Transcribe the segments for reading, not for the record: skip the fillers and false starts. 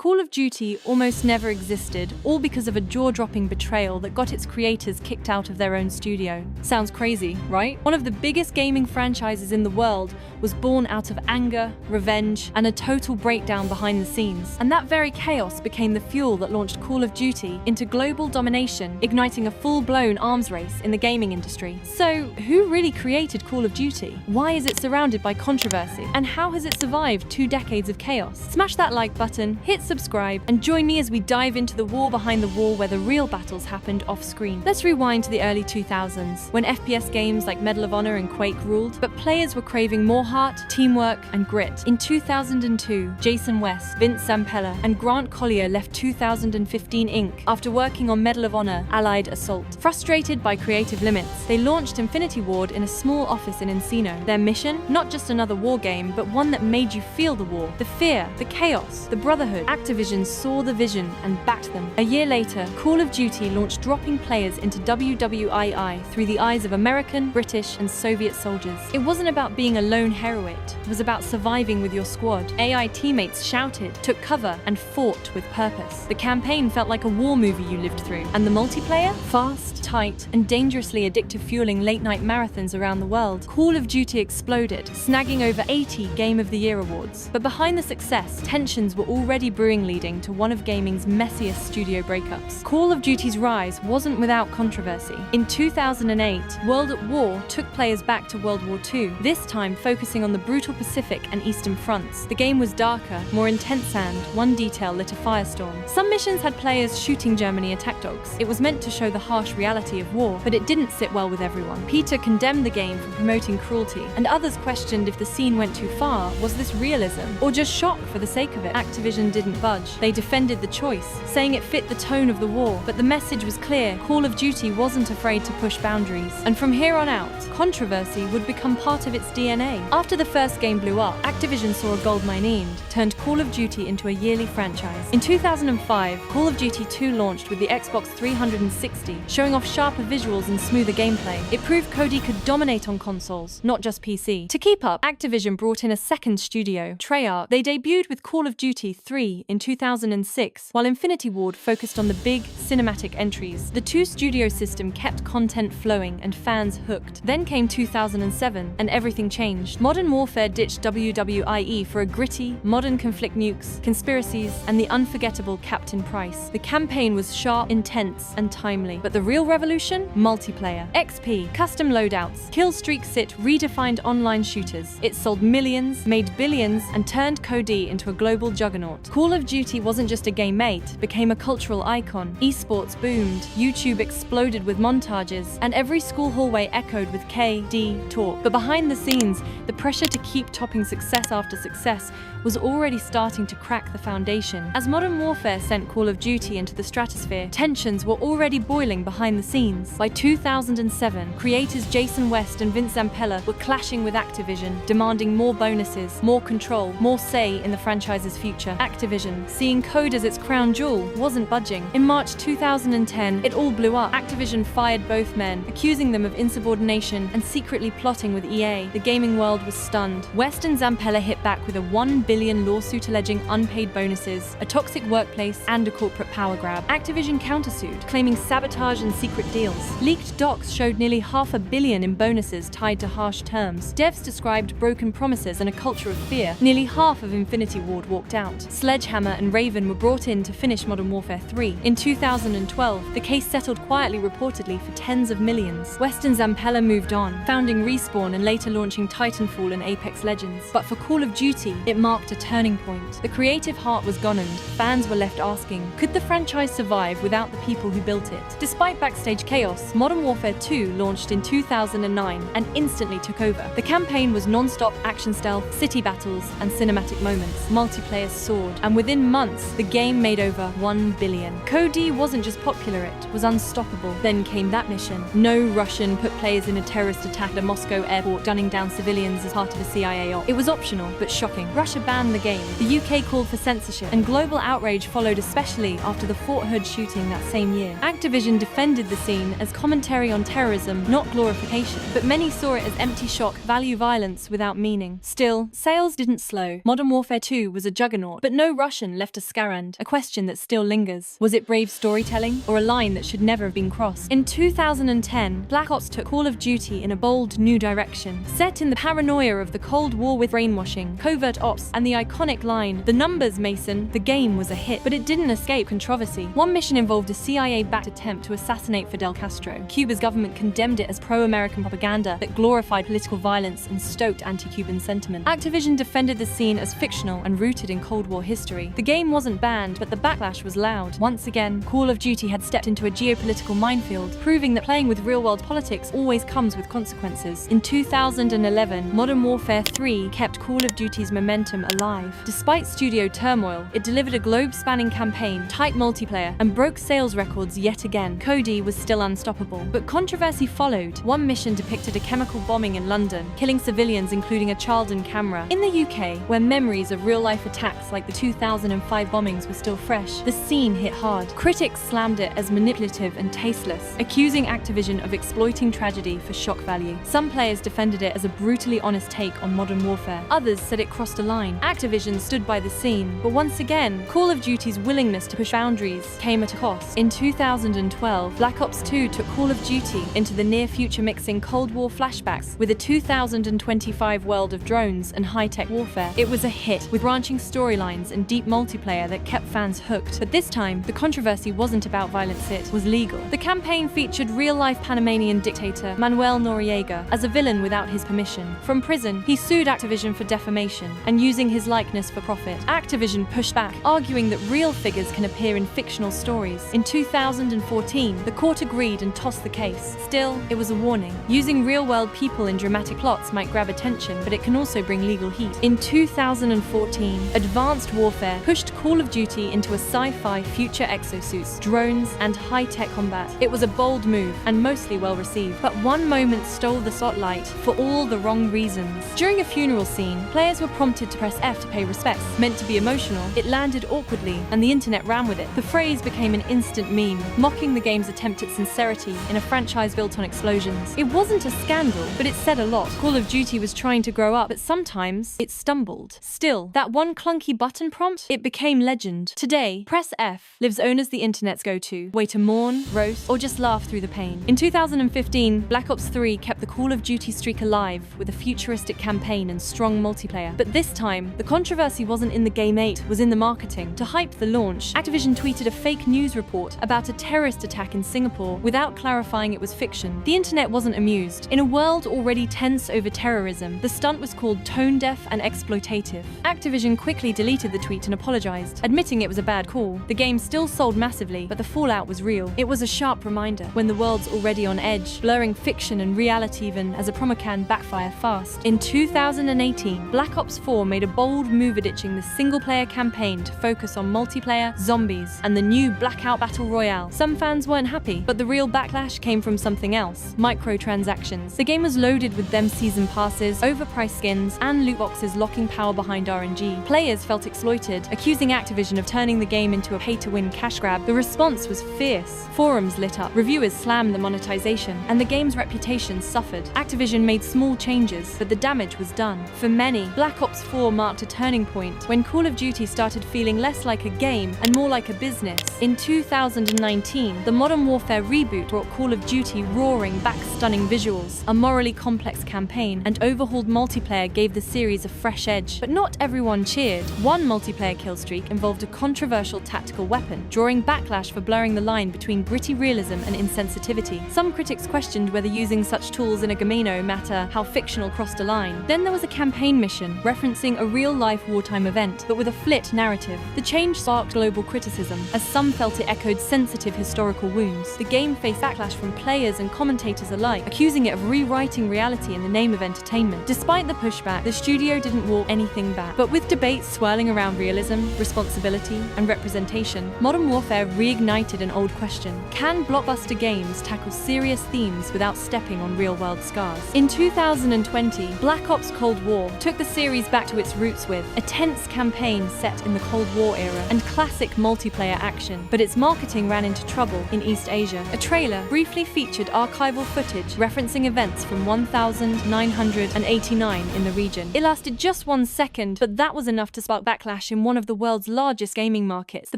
Call of Duty almost never existed, all because of a jaw-dropping betrayal that got its creators kicked out of their own studio. Sounds crazy, right? One of the biggest gaming franchises in the world was born out of anger, revenge, and a total breakdown behind the scenes. And that very chaos became the fuel that launched Call of Duty into global domination, igniting a full-blown arms race in the gaming industry. So, who really created Call of Duty? Why is it surrounded by controversy? And how has it survived 2 decades of chaos? Smash that like button, hit subscribe, and join me as we dive into the war behind the wall where the real battles happened off-screen. Let's rewind to the early 2000s, when FPS games like Medal of Honor and Quake ruled, but players were craving more heart, teamwork, and grit. In 2002, Jason West, Vince Zampella, and Grant Collier left 2015 Inc. after working on Medal of Honor Allied Assault. Frustrated by creative limits, they launched Infinity Ward in a small office in Encino. Their mission? Not just another war game, but one that made you feel the war, the fear, the chaos, the brotherhood. Activision saw the vision and backed them. A year later, Call of Duty launched, dropping players into WWII through the eyes of American, British, and Soviet soldiers. It wasn't about being a lone heroine, it was about surviving with your squad. AI teammates shouted, took cover, and fought with purpose. The campaign felt like a war movie you lived through. And the multiplayer? Fast, tight, and dangerously addictive, fueling late-night marathons around the world. Call of Duty exploded, snagging over 80 Game of the Year awards. But behind the success, tensions were already brewing, leading to one of gaming's messiest studio breakups. Call of Duty's rise wasn't without controversy. In 2008, World at War took players back to World War II, this time focusing on the brutal Pacific and Eastern fronts. The game was darker, more intense, and one detail lit a firestorm. Some missions had players shooting Germany attack dogs. It was meant to show the harsh reality of war, but it didn't sit well with everyone. Peter condemned the game for promoting cruelty, and others questioned if the scene went too far. Was this realism, or just shock for the sake of it? Activision didn't budge. They defended the choice, saying it fit the tone of the war. But the message was clear: Call of Duty wasn't afraid to push boundaries. And from here on out, controversy would become part of its DNA. After the first game blew up, Activision saw a goldmine and turned Call of Duty into a yearly franchise. In 2005, Call of Duty 2 launched with the Xbox 360, showing off sharper visuals and smoother gameplay. It proved Cody could dominate on consoles, not just PC. To keep up, Activision brought in a second studio, Treyarch. They debuted with Call of Duty 3 in 2006, while Infinity Ward focused on the big, cinematic entries. The two-studio system kept content flowing and fans hooked. Then came 2007, and everything changed. Modern Warfare ditched WWIE for a gritty, modern conflict, nukes, conspiracies, and the unforgettable Captain Price. The campaign was sharp, intense, and timely. But the real revolution? Multiplayer. XP, custom loadouts, kill streak sit redefined online shooters. It sold millions, made billions, and turned Cody into a global juggernaut. Call of Duty wasn't just a game mate, it became a cultural icon. Esports boomed, YouTube exploded with montages, and every school hallway echoed with KD talk. But behind the scenes, the pressure to keep topping success after success was already starting to crack the foundation. As Modern Warfare sent Call of Duty into the stratosphere, tensions were already boiling behind the scenes. By 2007, creators Jason West and Vince Zampella were clashing with Activision, demanding more bonuses, more control, more say in the franchise's future. Activision, seeing code as its crown jewel, wasn't budging. In March 2010, it all blew up. Activision fired both men, accusing them of insubordination and secretly plotting with EA. The gaming world was stunned. West and Zampella hit back with a $1 billion lawsuit alleging unpaid bonuses, a toxic workplace, and a corporate power grab. Activision countersued, claiming sabotage and secret deals. Leaked docs showed nearly $500 million in bonuses tied to harsh terms. Devs described broken promises and a culture of fear. Nearly half of Infinity Ward walked out. Sledgehammer and Raven were brought in to finish Modern Warfare 3. In 2012, the case settled quietly, reportedly for tens of millions. West and Zampella moved on, founding Respawn and later launching Titanfall and Apex Legends. But for Call of Duty, it marked a turning point. The creative heart was gone and fans were left asking, could the franchise survive without the people who built it? Despite backstage chaos, Modern Warfare 2 launched in 2009 and instantly took over. The campaign was non-stop action stealth, city battles, and cinematic moments. Multiplayer soared, and within months, the game made over $1 billion. Cody wasn't just popular, it was unstoppable. Then came that mission. No Russian put players in a terrorist attack at a Moscow airport, gunning down civilians weapons as part of a CIA op. It was optional, but shocking. Russia banned the game. The UK called for censorship, and global outrage followed, especially after the Fort Hood shooting that same year. Activision defended the scene as commentary on terrorism, not glorification, but many saw it as empty shock value violence without meaning. Still, sales didn't slow. Modern Warfare 2 was a juggernaut, but no Russian left a scarand, a question that still lingers. Was it brave storytelling, or a line that should never have been crossed? In 2010, Black Ops took Call of Duty in a bold new direction. Set in the paranoia of the Cold War with brainwashing, covert ops, and the iconic line, "The numbers, Mason," the game was a hit, but it didn't escape controversy. One mission involved a CIA-backed attempt to assassinate Fidel Castro. Cuba's government condemned it as pro-American propaganda that glorified political violence and stoked anti-Cuban sentiment. Activision defended the scene as fictional and rooted in Cold War history. The game wasn't banned, but the backlash was loud. Once again, Call of Duty had stepped into a geopolitical minefield, proving that playing with real-world politics always comes with consequences. In 2011, Modern Warfare 3 kept Call of Duty's momentum alive. Despite studio turmoil, it delivered a globe-spanning campaign, tight multiplayer, and broke sales records yet again. Cody was still unstoppable, but controversy followed. One mission depicted a chemical bombing in London, killing civilians including a child in camera. In the UK, where memories of real-life attacks like the 2005 bombings were still fresh, the scene hit hard. Critics slammed it as manipulative and tasteless, accusing Activision of exploiting tragedy for shock value. Some players defended it as a brutally honest take on Modern Warfare. Others said it crossed a line. Activision stood by the scene, but once again, Call of Duty's willingness to push boundaries came at a cost. In 2012, Black Ops 2 took Call of Duty into the near future, mixing Cold War flashbacks with a 2025 world of drones and high-tech warfare. It was a hit, with branching storylines and deep multiplayer that kept fans hooked. But this time, the controversy wasn't about violence, it was legal. The campaign featured real-life Panamanian dictator Manuel Noriega as a villain without his permission. From prison, he sued Activision for defamation and using his likeness for profit. Activision pushed back, arguing that real figures can appear in fictional stories. In 2014, the court agreed and tossed the case. Still, it was a warning. Using real-world people in dramatic plots might grab attention, but it can also bring legal heat. In 2014, Advanced Warfare pushed Call of Duty into a sci-fi future exosuits, drones, and high-tech combat. It was a bold move and mostly well-received, but one moment stole the spotlight for all the wrong reasons. During a funeral scene, players were prompted to press F to pay respects. Meant to be emotional, it landed awkwardly, and the internet ran with it. The phrase became an instant meme, mocking the game's attempt at sincerity in a franchise built on explosions. It wasn't a scandal, but it said a lot. Call of Duty was trying to grow up, but sometimes it stumbled. Still, that one clunky button prompt, it became legend. Today, press F lives on as the internet's go-to way to mourn, roast, or just laugh through the pain. In 2015, Black Ops 3 kept the Call of Duty streak alive with a futuristic campaign and strong multiplayer. But this time, the controversy wasn't in the game, it was in the marketing. To hype the launch, Activision tweeted a fake news report about a terrorist attack in Singapore without clarifying it was fiction. The internet wasn't amused. In a world already tense over terrorism, the stunt was called tone-deaf and exploitative. Activision quickly deleted the tweet and apologized, admitting it was a bad call. The game still sold massively, but the fallout was real. It was a sharp reminder when the world's already on edge, blurring fiction and reality even as a promo can backfire fast. In 2018, Black Ops 4 made a bold move, ditching the single-player campaign to focus on multiplayer, zombies, and the new Blackout Battle Royale. Some fans weren't happy, but the real backlash came from something else: microtransactions. The game was loaded with them season passes, overpriced skins, and loot boxes locking power behind RNG. Players felt exploited, accusing Activision of turning the game into a pay-to-win cash grab. The response was fierce. Forums lit up, reviewers slammed the monetization, and the game's reputation suffered. Activision made small changes, but the damage was done. For many, Black Ops 4 marked a turning point when Call of Duty started feeling less like a game and more like a business. In 2019, the Modern Warfare reboot brought Call of Duty roaring back. Stunning visuals, a morally complex campaign, and overhauled multiplayer gave the series a fresh edge. But not everyone cheered. One multiplayer kill streak involved a controversial tactical weapon, drawing backlash for blurring the line between gritty realism and insensitivity. Some critics questioned whether using such tools in a game no matter how fictional crossed a line. Then there was a campaign mission referencing a real-life wartime event, but with a flit narrative. The change sparked global criticism, as some felt it echoed sensitive historical wounds. The game faced backlash from players and commentators alike, accusing it of rewriting reality in the name of entertainment. Despite the pushback, the studio didn't walk anything back. But with debates swirling around realism, responsibility, and representation, Modern Warfare reignited an old question: can blockbuster games tackle serious themes without stepping on real-world scars? In 2020, 2020, Black Ops Cold War took the series back to its roots with a tense campaign set in the Cold War era and classic multiplayer action, but its marketing ran into trouble in East Asia. A trailer briefly featured archival footage referencing events from 1989 in the region. It lasted just 1 second, but that was enough to spark backlash in one of the world's largest gaming markets. The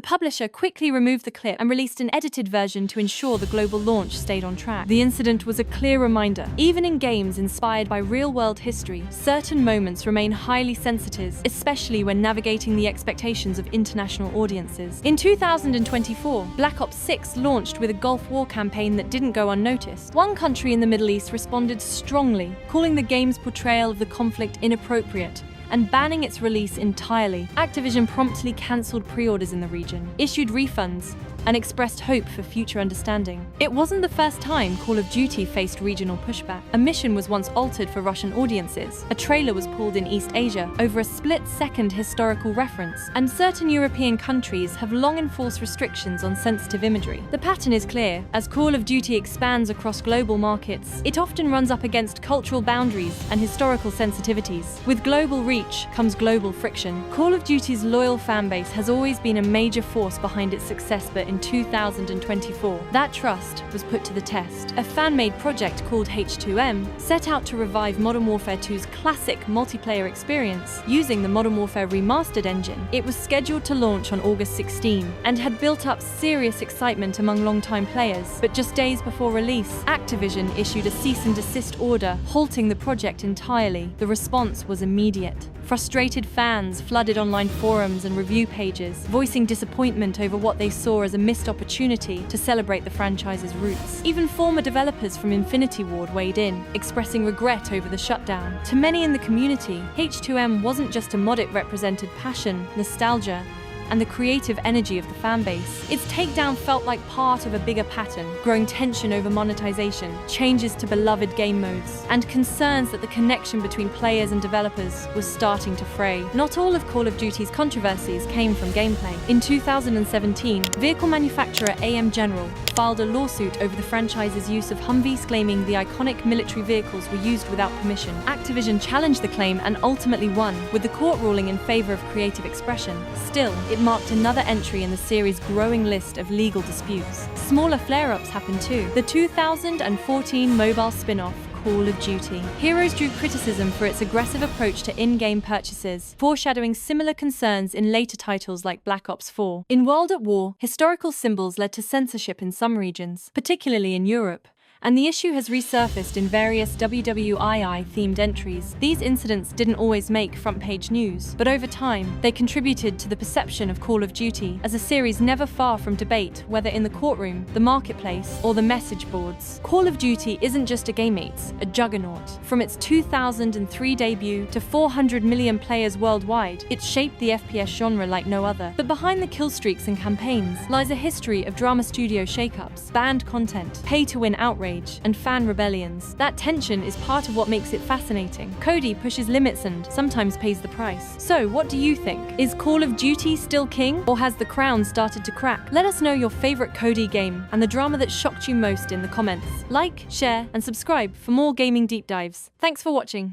publisher quickly removed the clip and released an edited version to ensure the global launch stayed on track. The incident was a clear reminder. Even in games inspired by real-world history, certain moments remain highly sensitive, especially when navigating the expectations of international audiences. In 2024, Black Ops 6 launched with a Gulf War campaign that didn't go unnoticed. One country in the Middle East responded strongly, calling the game's portrayal of the conflict inappropriate and banning its release entirely. Activision promptly cancelled pre-orders in the region, issued refunds, and expressed hope for future understanding. It wasn't the first time Call of Duty faced regional pushback. A mission was once altered for Russian audiences, a trailer was pulled in East Asia over a split-second historical reference, and certain European countries have long enforced restrictions on sensitive imagery. The pattern is clear. As Call of Duty expands across global markets, it often runs up against cultural boundaries and historical sensitivities. With global reach comes global friction. Call of Duty's loyal fanbase has always been a major force behind its success, but in 2024, that trust was put to the test. A fan-made project called H2M set out to revive Modern Warfare 2's classic multiplayer experience using the Modern Warfare Remastered engine. It was scheduled to launch on August 16 and had built up serious excitement among longtime players, but just days before release, Activision issued a cease and desist order, halting the project entirely. The response was immediate. Frustrated fans flooded online forums and review pages, voicing disappointment over what they saw as a missed opportunity to celebrate the franchise's roots. Even former developers from Infinity Ward weighed in, expressing regret over the shutdown. To many in the community, H2M wasn't just a mod, it represented passion, nostalgia, and the creative energy of the fanbase. Its takedown felt like part of a bigger pattern, growing tension over monetization, changes to beloved game modes, and concerns that the connection between players and developers was starting to fray. Not all of Call of Duty's controversies came from gameplay. In 2017, vehicle manufacturer AM General filed a lawsuit over the franchise's use of Humvees, claiming the iconic military vehicles were used without permission. Activision challenged the claim and ultimately won, with the court ruling in favor of creative expression. Still, it marked another entry in the series' growing list of legal disputes. Smaller flare-ups happened too. The 2014 mobile spin-off, Call of Duty Heroes, drew criticism for its aggressive approach to in-game purchases, foreshadowing similar concerns in later titles like Black Ops 4. In World at War, historical symbols led to censorship in some regions, particularly in Europe, and the issue has resurfaced in various WWII-themed entries. These incidents didn't always make front-page news, but over time, they contributed to the perception of Call of Duty as a series never far from debate, whether in the courtroom, the marketplace, or the message boards. Call of Duty isn't just a game, it's a juggernaut. From its 2003 debut to 400 million players worldwide, it shaped the FPS genre like no other. But behind the kill streaks and campaigns lies a history of drama studio shakeups, banned content, pay-to-win outrage, and fan rebellions. That tension is part of what makes it fascinating. Cody pushes limits and sometimes pays the price. So, what do you think? Is Call of Duty still king, or has the crown started to crack? Let us know your favorite Cody game and the drama that shocked you most in the comments. Like, share, and subscribe for more gaming deep dives. Thanks for watching.